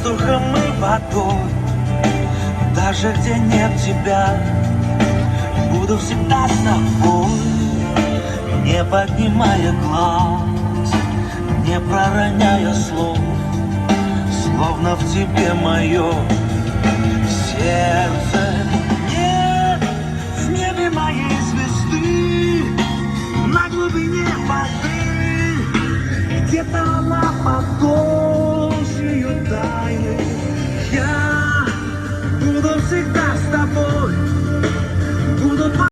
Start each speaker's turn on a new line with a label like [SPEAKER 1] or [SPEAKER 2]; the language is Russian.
[SPEAKER 1] воздухом и водой. Даже где нет тебя, буду всегда с тобой. Не поднимая глаз, не пророняя слов, словно в тебе мое сердце. Нет в небе моей звезды, на глубине воды где-то она потом